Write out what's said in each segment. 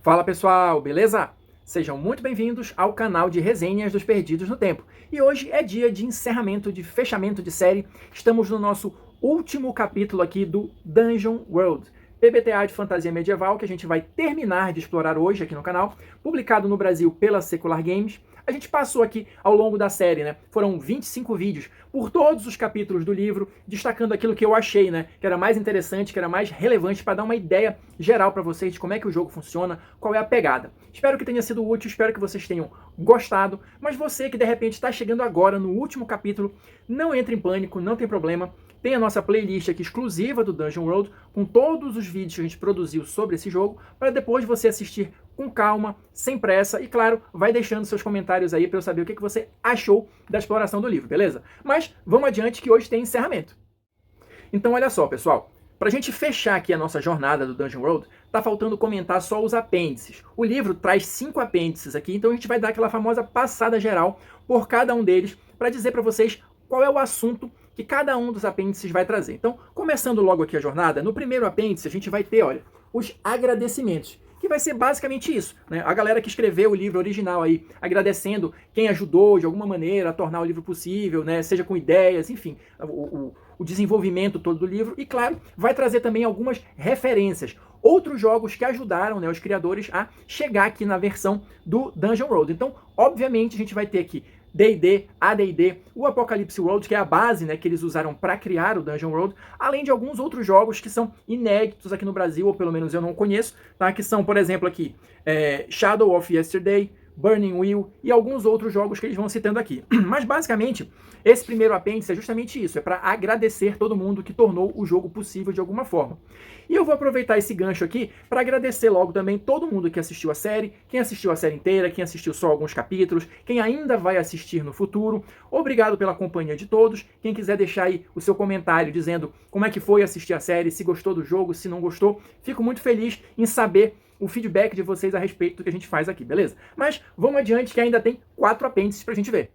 Fala pessoal, beleza? Sejam muito bem-vindos ao canal de resenhas dos Perdidos no Tempo. E hoje é dia de encerramento, de fechamento de série. Estamos no nosso último capítulo aqui do Dungeon World, PBTA de fantasia medieval, que a gente vai terminar de explorar hoje aqui no canal, publicado no Brasil pela Secular Games. A gente passou aqui ao longo da série, né? Foram 25 vídeos por todos os capítulos do livro, destacando aquilo que eu achei, né? Que era mais interessante, que era mais relevante para dar uma ideia geral para vocês de como é que o jogo funciona, qual é a pegada. Espero que tenha sido útil, espero que vocês tenham gostado, mas você que de repente está chegando agora no último capítulo, não entre em pânico, não tem problema. Tem a nossa playlist aqui exclusiva do Dungeon World, com todos os vídeos que a gente produziu sobre esse jogo, para depois você assistir com calma, sem pressa, e claro, vai deixando seus comentários aí para eu saber o que você achou da exploração do livro, beleza? Mas vamos adiante que hoje tem encerramento. Então olha só, pessoal, para a gente fechar aqui a nossa jornada do Dungeon World, tá faltando comentar só os apêndices. O livro traz 5 apêndices aqui, então a gente vai dar aquela famosa passada geral por cada um deles, para dizer para vocês qual é o assunto que cada um dos apêndices vai trazer. Então, começando logo aqui a jornada, no primeiro apêndice a gente vai ter, olha, os agradecimentos, que vai ser basicamente isso, né? A galera que escreveu o livro original aí, agradecendo quem ajudou de alguma maneira a tornar o livro possível, né? Seja com ideias, enfim, o desenvolvimento todo do livro. E claro, vai trazer também algumas referências, outros jogos que ajudaram, né, os criadores a chegar aqui na versão do Dungeon World. Então, obviamente, a gente vai ter aqui D&D, AD&D, o Apocalypse World, que é a base, né, que eles usaram para criar o Dungeon World, além de alguns outros jogos que são inéditos aqui no Brasil, ou pelo menos eu não conheço, tá? Que são, por exemplo, aqui, Shadow of Yesterday, Burning Wheel e alguns outros jogos que eles vão citando aqui. Mas basicamente, esse primeiro apêndice é justamente isso, é para agradecer todo mundo que tornou o jogo possível de alguma forma. E eu vou aproveitar esse gancho aqui para agradecer logo também todo mundo que assistiu a série, quem assistiu a série inteira, quem assistiu só alguns capítulos, quem ainda vai assistir no futuro. Obrigado pela companhia de todos. Quem quiser deixar aí o seu comentário dizendo como é que foi assistir a série, se gostou do jogo, se não gostou, fico muito feliz em saber o feedback de vocês a respeito do que a gente faz aqui, beleza? Mas vamos adiante que ainda tem 4 apêndices pra gente ver.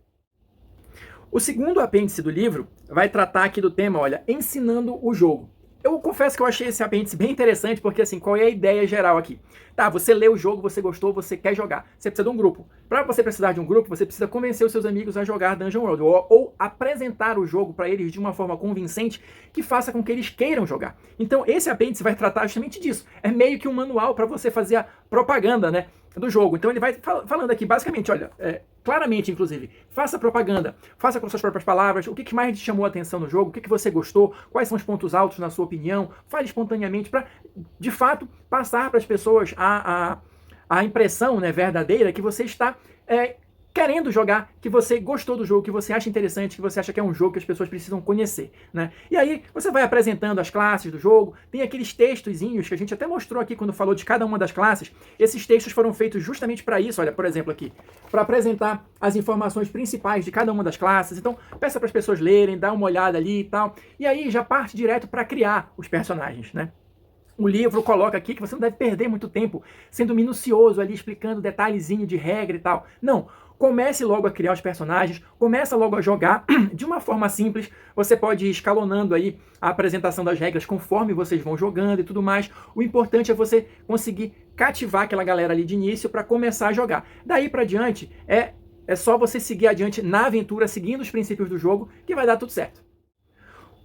O segundo apêndice do livro vai tratar aqui do tema, olha, ensinando o jogo. Eu confesso que eu achei esse apêndice bem interessante, porque assim, qual é a ideia geral aqui? Tá, você lê o jogo, você gostou, você quer jogar. Você precisa de um grupo. Para você precisar de um grupo, você precisa convencer os seus amigos a jogar Dungeon World, ou apresentar o jogo para eles de uma forma convincente que faça com que eles queiram jogar. Então esse apêndice vai tratar justamente disso. É meio que um manual para você fazer a propaganda, né, do jogo. Então ele vai falando aqui, basicamente, olha, claramente, inclusive, faça propaganda, faça com suas próprias palavras, o que mais te chamou a atenção no jogo, o que você gostou, quais são os pontos altos na sua opinião, fale espontaneamente para, de fato, passar para as pessoas a impressão, né, verdadeira que você está querendo jogar, que você gostou do jogo, que você acha interessante, que você acha que é um jogo que as pessoas precisam conhecer, né? E aí você vai apresentando as classes do jogo, tem aqueles textozinhos que a gente até mostrou aqui quando falou de cada uma das classes. Esses textos foram feitos justamente para isso, olha, por exemplo aqui, para apresentar as informações principais de cada uma das classes. Então, peça para as pessoas lerem, dá uma olhada ali e tal, e aí já parte direto para criar os personagens, né? O livro coloca aqui que você não deve perder muito tempo sendo minucioso ali, explicando detalhezinho de regra e tal. Não, comece logo a criar os personagens, começa logo a jogar de uma forma simples. Você pode ir escalonando aí a apresentação das regras conforme vocês vão jogando e tudo mais. O importante é você conseguir cativar aquela galera ali de início para começar a jogar. Daí para diante, é só você seguir adiante na aventura, seguindo os princípios do jogo, que vai dar tudo certo.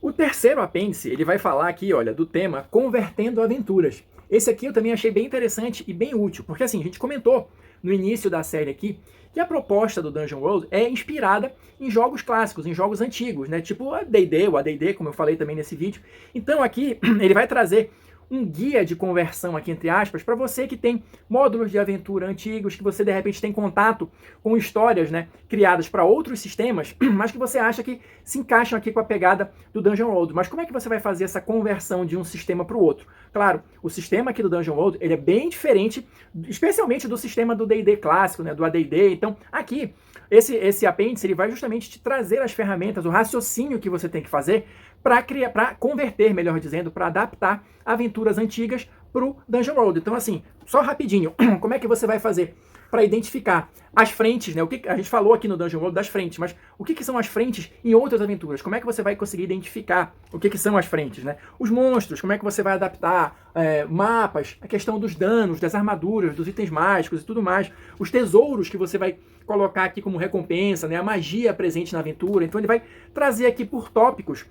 O terceiro apêndice, ele vai falar aqui, olha, do tema Convertendo Aventuras. Esse aqui eu também achei bem interessante e bem útil, porque assim, a gente comentou no início da série aqui que a proposta do Dungeon World é inspirada em jogos clássicos, em jogos antigos, né? Tipo a D&D, o AD&D, como eu falei também nesse vídeo. Então aqui ele vai trazer um guia de conversão aqui, entre aspas, para você que tem módulos de aventura antigos, que você de repente tem contato com histórias, né, criadas para outros sistemas, mas que você acha que se encaixam aqui com a pegada do Dungeon World. Mas como é que você vai fazer essa conversão de um sistema para o outro? Claro, o sistema aqui do Dungeon World, ele é bem diferente, especialmente do sistema do D&D clássico, né, do AD&D. Então, aqui, esse apêndice, ele vai justamente te trazer as ferramentas, o raciocínio que você tem que fazer para converter, melhor dizendo, para adaptar aventuras antigas para o Dungeon World. Então, assim, só rapidinho, como é que você vai fazer para identificar as frentes, né? O que a gente falou aqui no Dungeon World das frentes, mas o que são as frentes em outras aventuras? Como é que você vai conseguir identificar o que são as frentes, né? Os monstros, como é que você vai adaptar mapas, a questão dos danos, das armaduras, dos itens mágicos e tudo mais, os tesouros que você vai colocar aqui como recompensa, né? A magia presente na aventura. Então ele vai trazer aqui por tópicos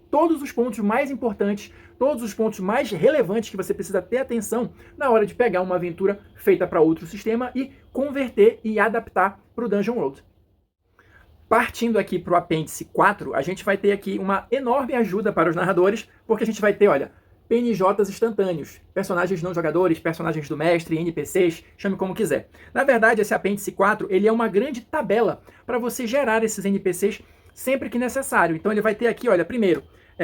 todos os pontos mais importantes, todos os pontos mais relevantes que você precisa ter atenção na hora de pegar uma aventura feita para outro sistema e converter e adaptar para o Dungeon World. Partindo aqui para o apêndice 4, a gente vai ter aqui uma enorme ajuda para os narradores, porque a gente vai ter, olha, PNJs instantâneos, personagens não jogadores, personagens do mestre, NPCs, chame como quiser. Na verdade, esse apêndice 4, ele é uma grande tabela para você gerar esses NPCs sempre que necessário. Então ele vai ter aqui, olha, primeiro,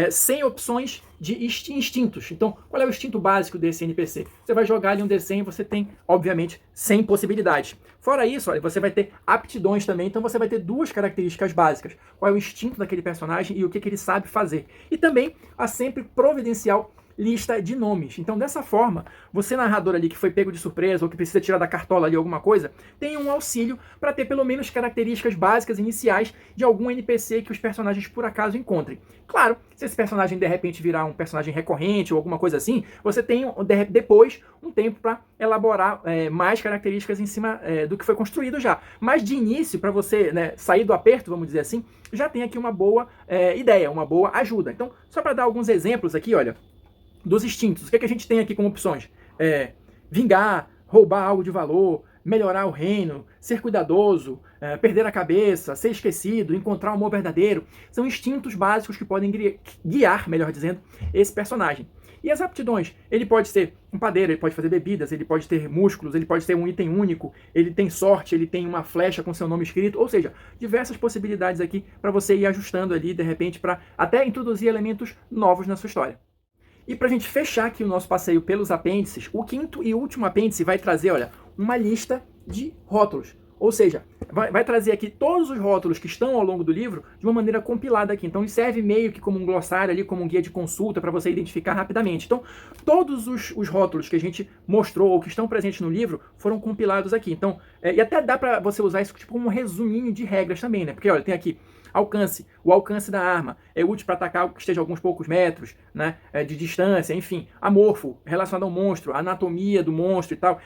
100 opções de instintos. Então, qual é o instinto básico desse NPC? Você vai jogar ali um D100 e você tem, obviamente, 100 possibilidades. Fora isso, olha, você vai ter aptidões também, então você vai ter 2 características básicas. Qual é o instinto daquele personagem e o que ele sabe fazer. E também a sempre providencial lista de nomes. Então, dessa forma, você narrador ali que foi pego de surpresa ou que precisa tirar da cartola ali alguma coisa, tem um auxílio para ter pelo menos características básicas iniciais de algum NPC que os personagens por acaso encontrem. Claro, se esse personagem de repente virar um personagem recorrente ou alguma coisa assim, você tem depois um tempo para elaborar mais características em cima do que foi construído já. Mas de início, para você, né, sair do aperto, vamos dizer assim, já tem aqui uma boa ideia, uma boa ajuda. Então, só para dar alguns exemplos aqui, olha, dos instintos. O que a gente tem aqui como opções? Vingar, roubar algo de valor, melhorar o reino, ser cuidadoso, perder a cabeça, ser esquecido, encontrar o amor verdadeiro. São instintos básicos que podem guiar, melhor dizendo, esse personagem. E as aptidões? Ele pode ser um padeiro, ele pode fazer bebidas, ele pode ter músculos, ele pode ter um item único, ele tem sorte, ele tem uma flecha com seu nome escrito, ou seja, diversas possibilidades aqui para você ir ajustando ali, de repente, para até introduzir elementos novos na sua história. E para a gente fechar aqui o nosso passeio pelos apêndices, o 5º e último apêndice vai trazer, olha, uma lista de rótulos. Ou seja, vai trazer aqui todos os rótulos que estão ao longo do livro de uma maneira compilada aqui. Então, serve meio que como um glossário ali, como um guia de consulta para você identificar rapidamente. Então, todos os rótulos que a gente mostrou ou que estão presentes no livro foram compilados aqui. Então, e até dá para você usar isso tipo como um resuminho de regras também, né? Porque, olha, tem aqui alcance, o alcance da arma é útil para atacar algo que esteja a alguns poucos metros, né, de distância, enfim, amorfo, relacionado ao monstro, anatomia do monstro e tal,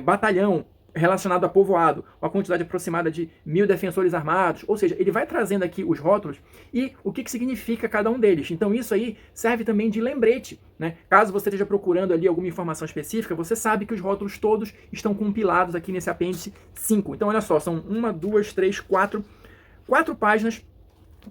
batalhão, relacionado a povoado, uma quantidade aproximada de 1000 defensores armados, ou seja, ele vai trazendo aqui os rótulos e o que significa cada um deles. Então isso aí serve também de lembrete, né? Caso você esteja procurando ali alguma informação específica, você sabe que os rótulos todos estão compilados aqui nesse apêndice 5. Então olha só, são 1, 2, 3, 4 páginas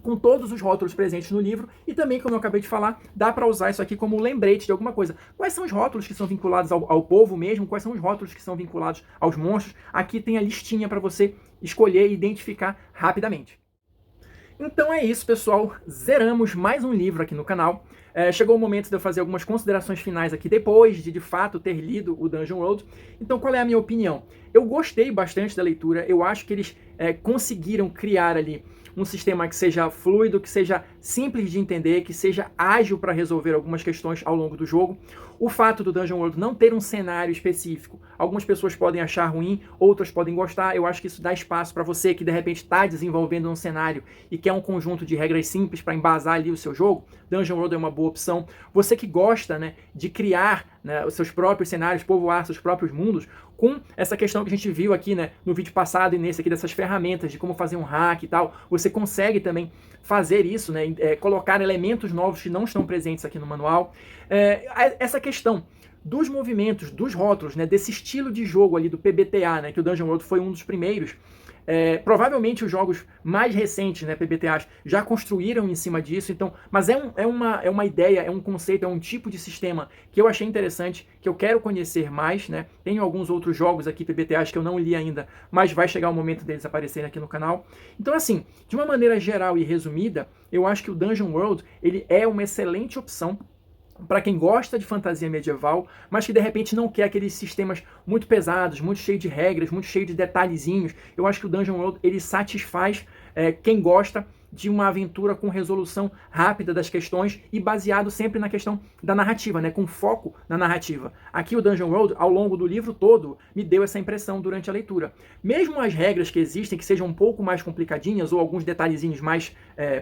com todos os rótulos presentes no livro e também, como eu acabei de falar, dá para usar isso aqui como lembrete de alguma coisa. Quais são os rótulos que são vinculados ao povo mesmo? Quais são os rótulos que são vinculados aos monstros? Aqui tem a listinha para você escolher e identificar rapidamente. Então é isso, pessoal. Zeramos mais um livro aqui no canal. Chegou o momento de eu fazer algumas considerações finais aqui depois de fato ter lido o Dungeon World. Então qual é a minha opinião? Eu gostei bastante da leitura. Eu acho que eles conseguiram criar ali um sistema que seja fluido, que seja simples de entender, que seja ágil para resolver algumas questões ao longo do jogo. O fato do Dungeon World não ter um cenário específico, algumas pessoas podem achar ruim, outras podem gostar. Eu acho que isso dá espaço para você que de repente está desenvolvendo um cenário e quer um conjunto de regras simples para embasar ali o seu jogo. Dungeon World é uma boa opção. Você que gosta, né, de criar, né, os seus próprios cenários, povoar seus próprios mundos, com essa questão que a gente viu aqui, né, no vídeo passado e nesse aqui, dessas ferramentas de como fazer um hack e tal, você consegue também fazer isso, né, colocar elementos novos que não estão presentes aqui no manual. Essa questão dos movimentos, dos rótulos, né, desse estilo de jogo ali do PBTA, né, que o Dungeon World foi um dos primeiros. Provavelmente os jogos mais recentes, né, PBTAs, já construíram em cima disso, então, mas é uma ideia, é um conceito, é um tipo de sistema que eu achei interessante, que eu quero conhecer mais, né? Tenho alguns outros jogos aqui, PBTAs, que eu não li ainda, mas vai chegar o momento deles aparecerem aqui no canal. Então, assim, de uma maneira geral e resumida, eu acho que o Dungeon World, ele é uma excelente opção para quem gosta de fantasia medieval, mas que de repente não quer aqueles sistemas muito pesados, muito cheio de regras, muito cheio de detalhezinhos. Eu acho que o Dungeon World ele satisfaz quem gosta de uma aventura com resolução rápida das questões e baseado sempre na questão da narrativa, né, com foco na narrativa. Aqui o Dungeon World, ao longo do livro todo, me deu essa impressão durante a leitura. Mesmo as regras que existem, que sejam um pouco mais complicadinhas ou alguns detalhezinhos mais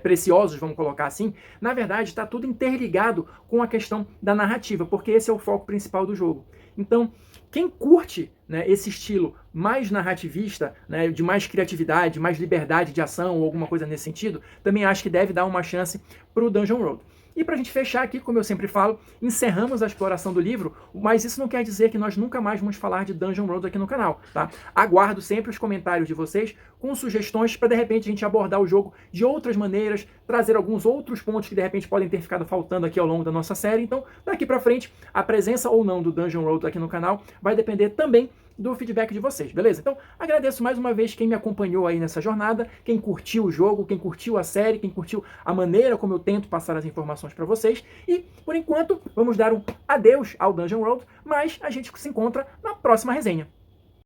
preciosos, vamos colocar assim, na verdade está tudo interligado com a questão da narrativa, porque esse é o foco principal do jogo. Então, quem curte, né, esse estilo mais narrativista, né, de mais criatividade, mais liberdade de ação ou alguma coisa nesse sentido, também acho que deve dar uma chance para o Dungeon World. E para a gente fechar aqui, como eu sempre falo, encerramos a exploração do livro, mas isso não quer dizer que nós nunca mais vamos falar de Dungeon World aqui no canal, tá? Aguardo sempre os comentários de vocês com sugestões para de repente a gente abordar o jogo de outras maneiras, trazer alguns outros pontos que de repente podem ter ficado faltando aqui ao longo da nossa série. Então, daqui para frente, a presença ou não do Dungeon World aqui no canal vai depender também do feedback de vocês, beleza? Então, agradeço mais uma vez quem me acompanhou aí nessa jornada, quem curtiu o jogo, quem curtiu a série, quem curtiu a maneira como eu tento passar as informações para vocês. E, por enquanto, vamos dar um adeus ao Dungeon World, mas a gente se encontra na próxima resenha.